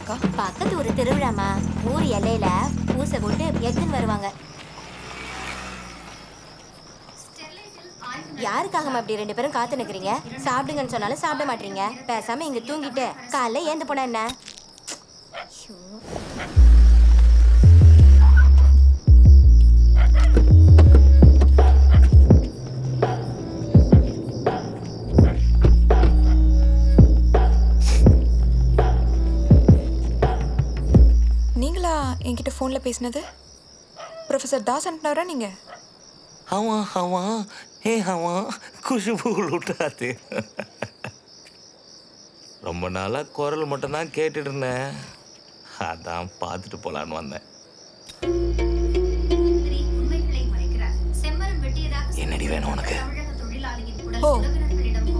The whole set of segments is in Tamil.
அக்கா? பக்கத்து ஒரு திருவிழாமா, ஊர் எல்லையில பூசை போட்டு எடுத்துன்னு வருவாங்க. யாருக்காகமா அப்படி 2 பேரும் காத்து நிக்கிறீங்க? சாப்பிடுங்கன்னு சொன்னாலும் சாப்பிட மாட்டீங்க. பேசாம இங்க தூங்கிட்டு காலைல ஏந்து போனா என்ன? நீங்களா என்கிட்ட ஃபோன்ல பேசினது? ப்ரொஃபசர் தாஸ் அனுப்பினவரா நீங்க? குஷுபு விட்டாது. ரொம்ப நாளா குரல் மட்டும் தான் கேட்டுட்டு இருந்தேன். அதான் பார்த்துட்டு போலான்னு வந்தேன். என்னடி வேணும் உனக்கு? ஓ,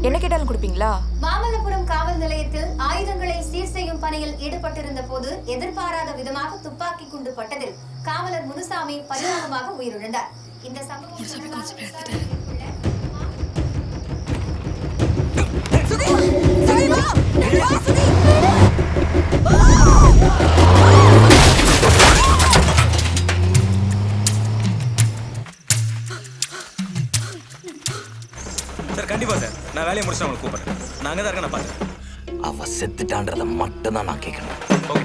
என்ன கேட்டாலும் கொடுப்பீங்களா? மாமல்லபுரம் காவல் நிலையத்தில் ஆயுதங்களை சீர் செய்யும் பணியில் ஈடுபட்டிருந்த போது எதிர்பாராத விதமாக துப்பாக்கி குண்டு பட்டதில் காவலர் முனுசாமி பரிதாபமாக உயிரிழந்தார். இந்த சம்பவம் சார் கண்டிப்பா சார், நான் வேலையை முடிச்சு உங்களுக்கு கூப்பிடுறேன். நான் அங்கே தான் இருக்கேன், நான் பார்த்துறேன். அவ செத்துட்டான்றதை மட்டும் தான் நான் கேட்கணும். ஓகே.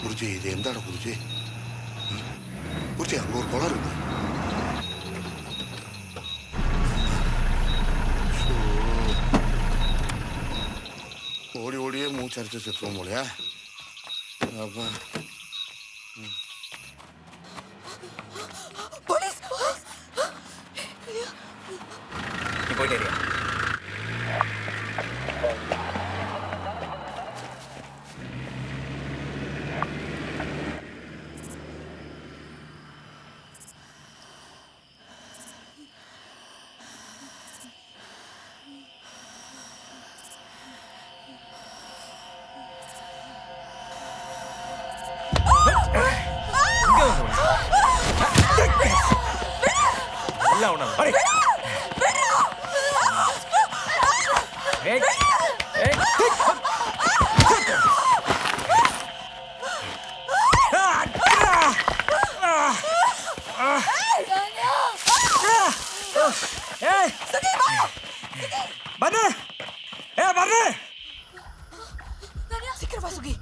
குருஜி, இது எந்த இடம் குருஜி? குருஜி, அங்க ஒரு குளம் இருக்கு. ஓடி ஓடியே மூச்சரிச்சு செத்துவோம் போலையா? அப்பா நீ போயிட்டே இருக்கியா? எல்லாம் ஒண்ணா அடே ஏய் ஏய் பன்னு ஏய் பன்னு சீக்கிரம் வா சுகி.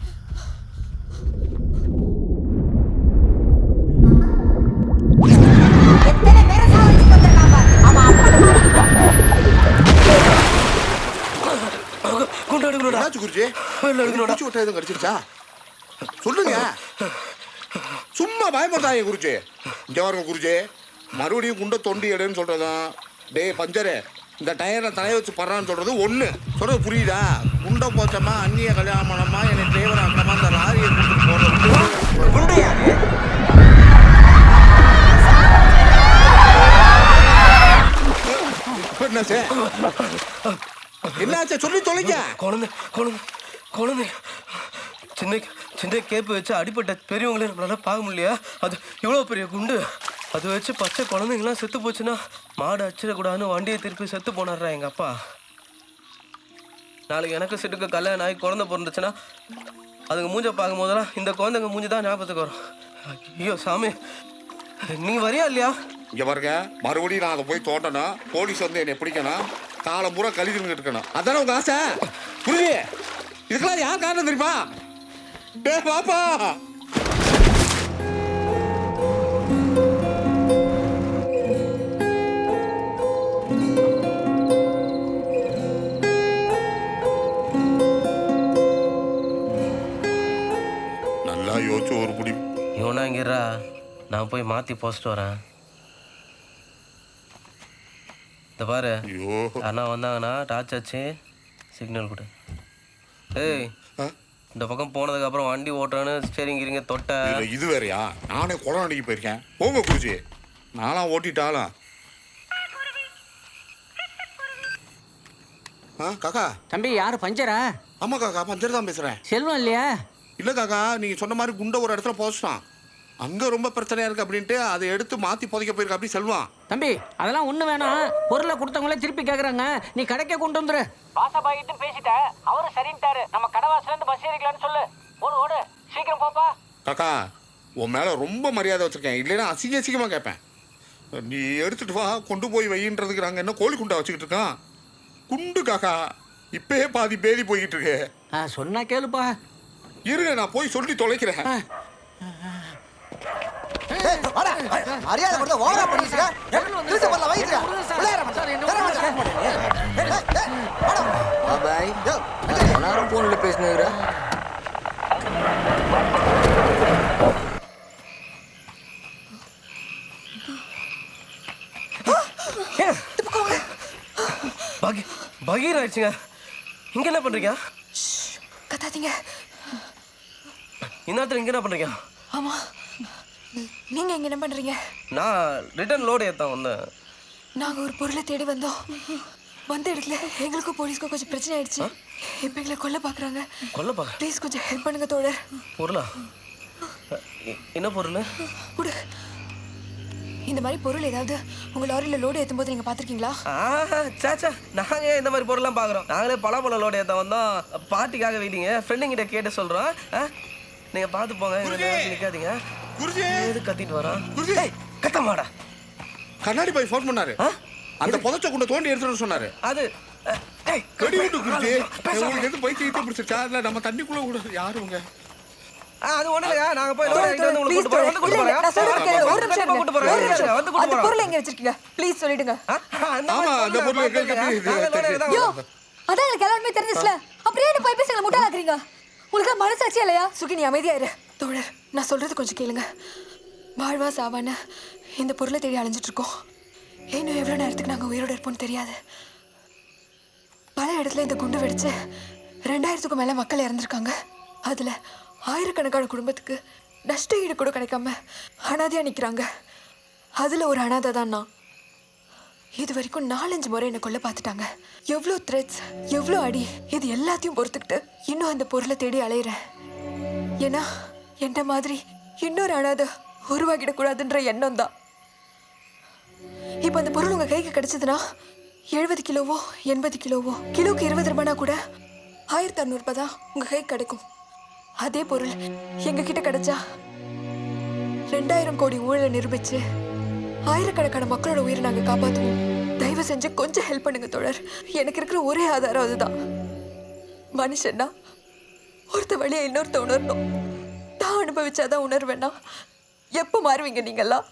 கடிச்சிருச்சா சொல்லுங்க. சும்மா பயப்படாதீங்க குருஜி. இங்க பாருங்க குருஜி, மறுபடியும் குண்டை தொண்டி எடுன்னு சொல்றதும், டே பஞ்சரு இந்த டயரை தலைய வச்சு படுறான்னு சொல்றது ஒண்ணு. சொல்றது புரியுதா? குண்டை போச்சமா, அந்நிய கல்யாணமா, என்னை டிரைவர் ஆக்கமா, இந்த லாரியை கூட்டு போடுறது குண்டையா? என்னாச்சு சொல்லி தொலைங்க. குழந்தை சின்ன சின்ன கேப்பு வச்சு அடிப்பட்ட பெரியவங்களே நம்மளால பார்க்க முடியலையா? அது இவ்வளோ பெரிய குண்டு. அது வச்சு பச்சை குழந்தைங்களாம் செத்து போச்சுன்னா மாடு அச்சிடக்கூடாதுன்னு வண்டியை திருப்பி செத்து போனார்றா எங்கள் அப்பா. நாளைக்கு எனக்கு செட்டுக்கு கல்யாணம் ஆகி குழந்தை பிறந்துச்சுன்னா அதுங்க மூஞ்ச பார்க்கும் போதெல்லாம் இந்த குழந்தைங்க மூஞ்சி தான் ஞாபகத்துக்கு வரும். ஐயோ சாமி, நீ வரியா இல்லையா? இங்க பாருங்க, மறுபடியும் நான் அதை போய் தோண்டணும், போலீஸ் வந்து என்னை பிடிக்கணும், காலம் பூரா கழிதுன்னு இருக்கணும். அதானே உங்க ஆசை? புரியுது? இதுக்கெல்லாம் யார் காரணம் தெரியுமா? டே பாப்பா, நல்லா யோசிச்சு ஒரு முடி. இவனா இங்கிறா, நான் போய் மாற்றி போஸ்ட் வரேன். இந்த பாரு, அண்ணா வந்தாங்கன்னா டார்ச் வச்சு சிக்னல் கொடு. ஏய், இந்த பக்கம் போனதுக்கு அப்புறம் வண்டி ஓட்டுறான்னு ஸ்டேரிங் இருங்க தொட்ட. இது வேறையா? நானே குளம் அடிக்க போயிருக்கேன். போங்க குருஜி, நானும் ஓட்டிட்டாலும். காக்கா. தம்பி, யாரு பஞ்சரா? ஆமா காக்கா, பஞ்சர் தான் பேசுறேன். செல்வம் இல்லையா? இல்ல காக்கா, நீங்க சொன்ன மாதிரி குண்டை ஒரு இடத்துல போஸ்டான். அங்கே ரொம்ப பிரச்சனையாக இருக்குது அப்படின்ட்டு அதை எடுத்து மாற்றி புதைக்க போயிருக்க அப்படி செல்வான். தம்பி அதெல்லாம் ஒண்ணு வேணாம். பொருளை கொடுத்தவங்களே திருப்பி கேக்குறாங்க. நீ கடைக்கே கொண்டு வந்துரு. வாசபாயிட்டு பேசிட்ட. அவரு சரின்ட்டாரு. நம்ம கடவாசல இருந்து பஸ் ஏறிக்கலாம்னு சொல்லு. ஓடு ஓடு சீக்கிரம் போப்பா. காக்கா உன் மேலே ரொம்ப மரியாதை வச்சுருக்கேன். இல்லைன்னா அசிங்கமாக கேட்பேன். நீ எடுத்துகிட்டு வா கொண்டு போய் வையின்றதுக்கு நாங்கள் என்ன கோழி குண்டா வச்சுக்கிட்டு இருக்கோம். குண்டு காக்கா இப்பயே பாதி பேதி போய்கிட்டு இருக்கு. சொன்னா கேளுப்பா. இருங்க நான் போய் சொல்லி தொலைக்கிறேன். மரியாதை கொடுத்த ஓவரா பண்ணிட்டு திருச்சி பண்ணல வைக்கிறா பாய் எல்லாரும் போன்ல பேசினுக்கிறேன். பகீர் ஆயிடுச்சுங்க. இங்க என்ன பண்றீங்க? கத்தாதீங்க. இந்நேரத்தில் இங்க என்ன பண்றீங்க? ஆமா நீங்க இங்க என்ன பண்றீங்க? நான் ரிட்டர்ன் லோடு ஏத்தான் வந்தேன். நாங்க ஒரு பொருளை தேடி வந்தோம். வந்த இடத்துல எங்களுக்கும் போலீஸ்க்கும் கொஞ்சம் பிரச்சனை ஆயிடுச்சு. இப்ப எங்களை கொல்ல பாக்குறாங்க. கொல்லப்பா ப்ளீஸ் கொஞ்சம் ஹெல்ப் பண்ணுங்க தோழர். பொருளா? என்ன பொருள்? குடு. இந்த மாதிரி பொருள் ஏதாவது உங்க லாரியில லோடு ஏத்தும் போது நீங்க பாத்திருக்கீங்களா? சாச்சா நாங்க இந்த மாதிரி பொருள்லாம் பாக்குறோம். நாங்களே பல லோடு ஏத்த வந்தோம். பார்ட்டிக்காக வெயிட்டிங்க. ஃப்ரெண்டுங்கிட்ட கேட்டு சொல்றோம். நீங்க பார்த்து போங்க. நிக்காதீங்க. எது கத்திட்டு வரோம்? கத்த மாடா. கண்ணாடி பாய் ஃபோன் பண்ணாரு. அந்த புதைச்ச குண்டை தோண்டி எடுத்துட்டு சொன்னாரு. அது வெடி விட்டு குருஜி உங்களுக்கு எது பைக் கிட்ட பிடிச்சிருச்சா? இல்ல நம்ம தண்ணிக்குள்ள கூட யாரு உங்க? அது ஒண்ணு இல்லையா. நாங்க போய் லோடு ஏத்திட்டு வந்து உங்களுக்கு கூட்டி போறோம். வந்து கூட்டி போறோம். நான் சொல்றது கேளுங்க. ஒரு நிமிஷம் கூட்டி போறோம். வந்து கூட்டி அந்த போறோம். பொருளை எங்க வச்சிருக்கீங்க? ப்ளீஸ் சொல்லிடுங்க. ஆமா அந்த பொருள் எங்களுக்கு யோ அதான் எனக்கு எல்லாமே தெரிஞ்சிச்சுல. அப்படியே என்ன போய் பேசுங்க முட்டாளாக்குறீங்க. உங்களுக்கு மனசாட்சி இல்லையா? சுகி நீ அமைதியா இரு. தோழர் நான் சொல்றது கொஞ்சம் கேளுங்க. வாழ்வா சாவான்னு இந்த பொருளை தேடி அலைஞ்சிட்டு இருக்கோம். இன்னும் எவ்வளோ நேரத்துக்கு நாங்கள் உயிரோடு இருப்போம்னு தெரியாது. பல இடத்துல இந்த குண்டு வெடிச்சு 2000க்கும் மேலே மக்கள் இறந்துருக்காங்க. அதில் ஆயிரக்கணக்கான குடும்பத்துக்கு நஷ்ட ஈடு கூட கிடைக்காம அனாதையாக நிற்கிறாங்க. அதில் ஒரு அனாதை தான் நான். இது வரைக்கும் 4-5 முறை என்னை கொல்ல பார்த்துட்டாங்க. எவ்வளோ த்ரெட்ஸ், எவ்வளோ அடி, இது எல்லாத்தையும் பொறுத்துக்கிட்டு இன்னும் அந்த பொருளை தேடி அலையிறேன். ஏன்னா என்ன மாதிரி இன்னொரு அனாதை உருவாகிடக்கூடாதுன்ற எண்ணம் தான். இப்போ அந்த பொருள் உங்கள் கைக்கு கிடைச்சதுன்னா 70 கிலோவோ 80 கிலோவோ கிலோக்கு 20 ரூபானா கூட 1600 ரூபாய் தான் உங்கள் கைக்கு கிடைக்கும். அதே பொருள் எங்ககிட்ட கிடைச்சா 2000 கோடி ஊழலை நிரூபிச்சு ஆயிரக்கணக்கான மக்களோட உயிரை நாங்கள் காப்பாற்றுவோம். தயவு செஞ்சு கொஞ்சம் ஹெல்ப் பண்ணுங்க தோழர். எனக்கு இருக்கிற ஒரே ஆதாரம் அதுதான். மனுஷன்னா ஒருத்த வழியை இன்னொருத்த உணரணும். தான் அனுபவிச்சாதான் உணர்வேன்னா எப்போ மாறுவீங்க நீங்கெல்லாம்?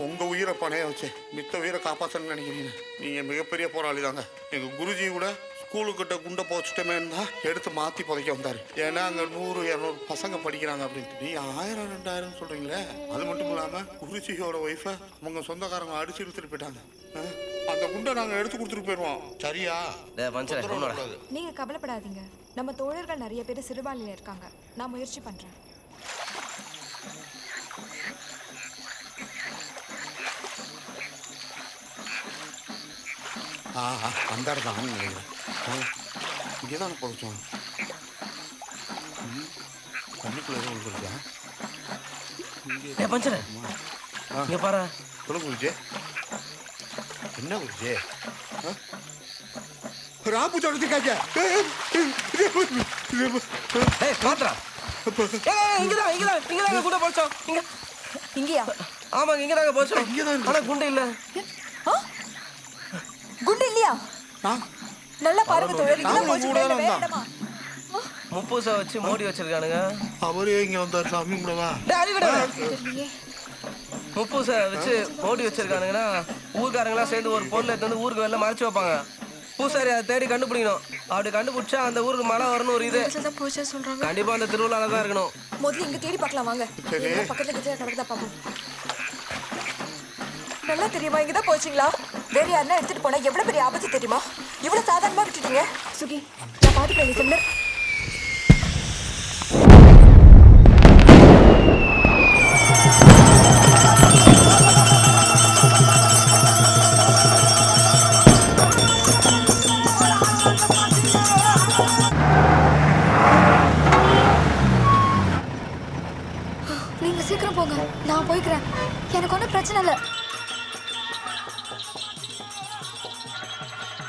உங்க உயிரை பணைய வச்சு மித்த உயிரை காப்பாற்றணும்னு நினைக்கிறீங்க. நீங்க மிகப்பெரிய போராளி தாங்க. எங்க குருஜி கூட ஸ்கூலுக்கிட்ட குண்டை போச்சுட்டமே இருந்தா எடுத்து மாற்றி புதைக்க வந்தார். ஏன்னா அங்கே 100-200 பசங்க படிக்கிறாங்க அப்படின்ட்டு. நீ 1000-2000 சொல்கிறீங்களே. அது மட்டும் இல்லாமல் குருஜியோட ஒய்ஃபை அவங்க சொந்தக்காரங்க அடிச்சு எடுத்துட்டு போயிட்டாங்க. அந்த குண்டை நாங்கள் எடுத்து கொடுத்துட்டு போயிடுவோம். சரியா? நீங்கள் கவலைப்படாதீங்க. நம்ம தோழர்கள் நிறைய பேர் சிறுபான்மையில் இருக்காங்க. நான் முயற்சி பண்ணுறேன். அந்த இடத்தான் நினைக்கிறேன். இங்கே தான் பொழைச்சோம். தண்ணிக்குள்ள எதுவும் உழுதுருக்கா? பஞ்சர இங்க பாரு. சொல்லுங்க குருஜி. என்ன குருஜி? ராபு சொல்றதுக்காக மாத்திரா இங்கதான் கூட போச்சோம். இங்க இங்கேயா? ஆமாங்க இங்க தாங்க போச்சோம். ஆனா குண்டு இல்ல. குண்டு இல்லையா? நல்லா பாருங்க தோழர். முப்பூசை வச்சு மூடி வச்சிருக்கானுங்க. அவரே இங்க வந்தார் சாமி கூடவா? முப்பூசை வச்சு மூடி வச்சிருக்கானுங்கன்னா ஊர்க்காரங்களாம் சேர்ந்து ஒரு பொருளை எடுத்து வந்து ஊருக்கு வெளில மறைச்சு வைப்பாங்க. பூசாரி அதை தேடி கண்டுபிடிக்கணும். அப்படி கண்டுபிடிச்சா அந்த ஊருக்கு மழை வரணும். ஒரு இது கண்டிப்பா அந்த திருவிழால தான் இருக்கணும். முதல்ல இங்க தேடி பார்க்கலாம் வாங்க. பக்கத்துல கிட்ட நடக்குதா பாப்போம். நல்லா தெரியுமா? இங்கதான் போச்சுங்களா? வேற யாருன்னா எடுத்துட்டு போனா எவ்வளவு பெரிய ஆபத்து தெரியுமா? இவ்வளவு சாதாரணமா விட்டுட்டீங்க. சுகி நான் பாத்துக்கிறேன். நீ சொல்லு. நான் போய்க்கிறேன். எனக்கு ஒன்றும் பிரச்சனை இல்லை.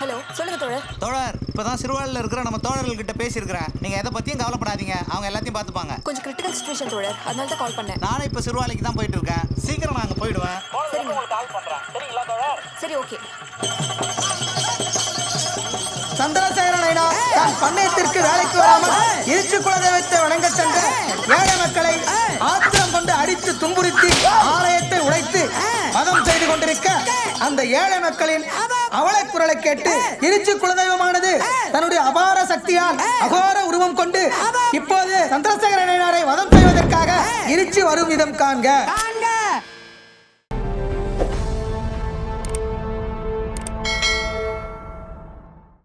ஹலோ, சொல்லுங்க தோழர். தோழர் இப்பதான் சிறுவாளில் இருக்கிற நம்ம தோழர்கள்கிட்ட பேசியிருக்கிறேன். நீங்க எதை பத்தியும் கவலைப்படாதீங்க, அவங்க எல்லாத்தையும் பார்த்துப்பாங்க. கொஞ்சம் கிரிட்டிக்கல் சுச்சுவேஷன் தோழர், அதனால தான் கால் பண்ணேன். நானும் இப்ப சிறுவாளிக்கு தான் போயிட்டு இருக்கேன். சீக்கிரம் நான் அங்க போயிடுவேன். சரிங்க. உங்களுக்கு கால் பண்றேன். சரிங்களா தோழர்? சரி, ஓகே. சந்திரசேகரனைனா தான் பண்ணையத்திற்கு வேலைக்கு வராமல் இருச்சு குலதெய்வத்தை வணங்க சென்ற ஏழை மக்களை ஆத்திரம் கொண்டு அடித்து துன்புறுத்தி ஆலயத்தை உடைத்து மதம் செய்து கொண்டிருக்க அந்த ஏழை மக்களின் அவலை குரலை கேட்டு இருச்சு குலதெய்வமானது தன்னுடைய அபார சக்தியால் அகோர உருவம் கொண்டு இப்போது சந்திரசேகரனை வதம் செய்வதற்காக இருச்சு வரும் விதம் காண்க.